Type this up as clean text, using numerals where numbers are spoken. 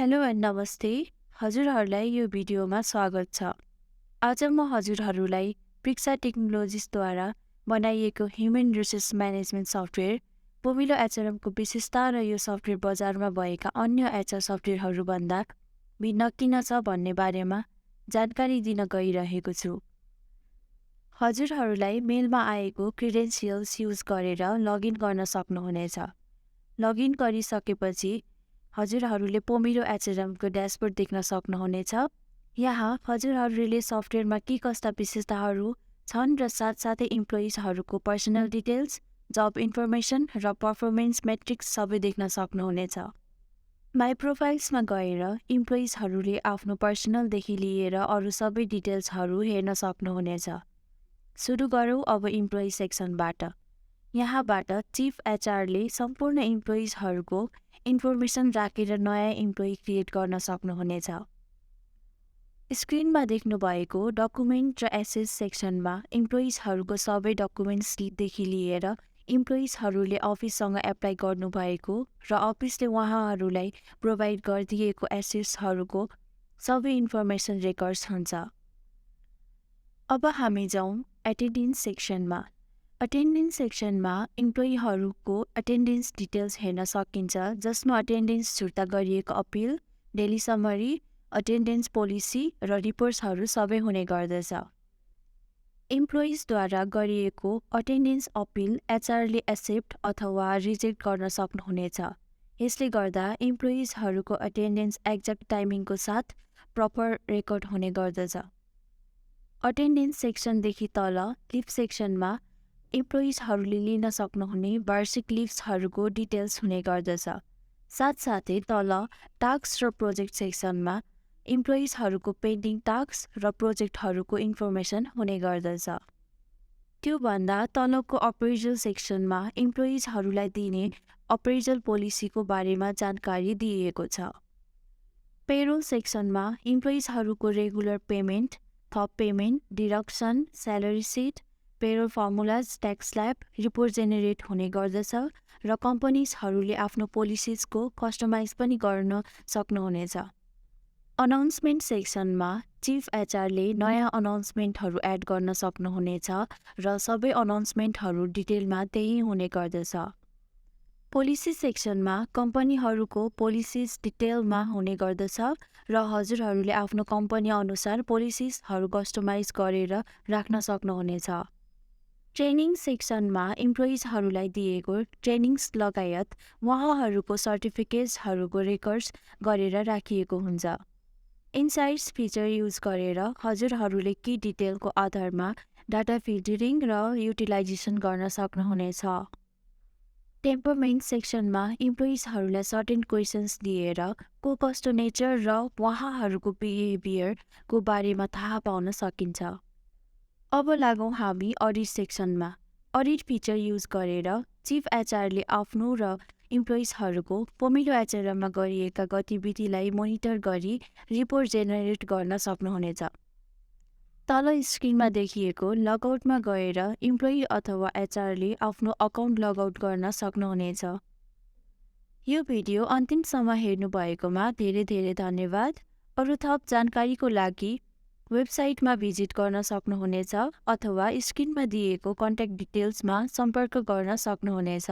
Hello and नमस्ते। हजुरहरूलाई यो भिडियोमा स्वागत छ। आज म हजुरहरूलाई प्रिक्सा टेक्नोलोजिसद्वारा बनाइएको ह्युमन रिसोर्स म्यानेजमेन्ट सफ्टवेयर पोमिलो एचआरएमको विशेषता र यो सफ्टवेयर बजारमा भएका अन्य एचआर सफ्टवेयरहरूभन्दा भिन्न किन छ भन्ने बारेमा जानकारी दिन गइरहेको छु। हजुरहरूलाई मेलमा आएको क्रेडेन्सियल्स युज गरेर लगइन गर्न सक्नुहुनेछ। लगइन गरिसकेपछि हजुरहरूले पोमिलो एचआरएमको ड्यासबोर्ड देख्न सक्नुहुनेछ। यहाँ हजुरहरूले सफ्टवेयरमा के कस्ता विशेषताहरू छन् र साथसाथै इम्प्लोइजहरूको पर्सनल डिटेल्स, जब इन्फर्मेसन र पर्फर्मेन्स मेट्रिक्स सबै देख्न सक्नुहुनेछ। माई प्रोफाइल्समा गएर इम्प्लोइजहरूले आफ्नो पर्सनलदेखि लिएर अरू सबै डिटेल्सहरू हेर्न सक्नुहुनेछ। सुरु गरौँ अब इम्प्लोइ सेक्सनबाट। यहाँबाट चिफ एचआरले सम्पूर्ण इम्प्लोइजहरूको इन्फर्मेसन राखेर नयाँ इम्प्लोइ क्रिएट गर्न सक्नुहुनेछ। स्क्रिनमा देख्नुभएको डकुमेन्ट र एसेस सेक्सनमा इम्प्लोइजहरूको सबै डकुमेन्ट्सदेखि लिएर इम्प्लोइजहरूले अफिससँग एप्लाई गर्नुभएको र अफिसले उहाँहरूलाई प्रोभाइड गरिदिएको एसेसहरूको सबै इन्फर्मेसन रेकर्ड्स हुन्छ। अब हामी जाउँ एटेन्डेन्स सेक्सनमा। अटेन्डेन्स सेक्सनमा इम्प्लोइहरूको अटेन्डेन्स डिटेल्स हेर्न सकिन्छ, जसमा अटेन्डेन्स छुट्टा गरिएको appeal, daily summary, attendance policy र रिपोर्ट्सहरू सबै हुने गर्दछ। इम्प्लोइजद्वारा गरिएको अटेन्डेन्स अपिल एचआरले एक्सेप्ट अथवा रिजेक्ट गर्न सक्नुहुनेछ। यसले गर्दा इम्प्लोइजहरूको अटेन्डेन्स एक्ज्याक्ट टाइमिङको साथ प्रपर रेकर्ड हुने गर्दछ। अटेन्डेन्स सेक्सनदेखि तल लिभ सेक्सनमा इम्प्लोइजहरूले लिन सक्नुहुने वार्षिक लिभ्सहरूको डिटेल्स हुने गर्दछ। साथसाथै तल टास्क र प्रोजेक्ट सेक्सनमा इम्प्लोइजहरूको पेन्डिङ टास्क र प्रोजेक्टहरूको इन्फर्मेसन हुने गर्दछ। त्योभन्दा तलको अप्रेजल सेक्सनमा इम्प्लोइजहरूलाई दिने अप्रेजल पोलिसीको बारेमा जानकारी दिइएको छ। पेरोल सेक्सनमा इम्प्लोइजहरूको रेगुलर पेमेन्ट, थप payment, deduction, salary sheet, payroll formulas, tax slab, report generate हुने गर्दछ र कम्पनीजहरूले आफ्नो पोलिसिजको कस्टमाइज पनि गर्न सक्नुहुनेछ। अनाउन्समेन्ट सेक्सनमा चिफ एचआरले नयाँ अनाउन्समेन्टहरू एड गर्न सक्नुहुनेछ र सबै अनाउन्समेन्टहरू डिटेलमा त्यही हुने गर्दछ। पोलिसी सेक्सनमा कम्पनीहरूको पोलिसिज डिटेलमा हुने गर्दछ र हजुरहरूले आफ्नो कम्पनी अनुसार पोलिसिजहरू कस्टमाइज गरेर राख्न सक्नुहुनेछ। ट्रेनिङ सेक्सनमा इम्प्लोइजहरूलाई दिएको ट्रेनिङ्स लगायत उहाँहरूको सर्टिफिकेट्सहरूको रेकर्ड्स गरेर राखिएको हुन्छ। इन्साइट्स फिचर युज गरेर हजुरहरूले की डिटेलको आधारमा डाटा फिल्टरिङ र युटिलाइजेसन गर्न सक्नुहुनेछ। टेम्परमेन्ट सेक्सनमा इम्प्लोइजहरूलाई सर्टेन क्वेसन्स दिएर को कस्तो नेचर र उहाँहरूको बिहेभियरको बारेमा थाहा पाउन सकिन्छ। अब लागौँ हामी अडिट सेक्सनमा। अडिट फिचर युज गरेर चिफ एचआरले आफ्नो र इम्प्लोइजहरूको पोमिलो एचआरएममा गरिएका गतिविधिलाई मोनिटर गरी रिपोर्ट जेनेरेट गर्न सक्नुहुनेछ। तल स्क्रिनमा देखिएको लगआउटमा गएर इम्प्लोइ अथवा एचआरले आफ्नो अकाउन्ट लगआउट गर्न सक्नुहुनेछ। यो भिडियो अन्तिमसम्म हेर्नुभएकोमा धेरै धेरै धन्यवाद। अरू थप जानकारीको लागि वेबसाइटमा भिजिट गर्न सक्नुहुनेछ अथवा स्क्रिनमा दिएको कन्ट्याक्ट डिटेल्समा सम्पर्क गर्न सक्नुहुनेछ।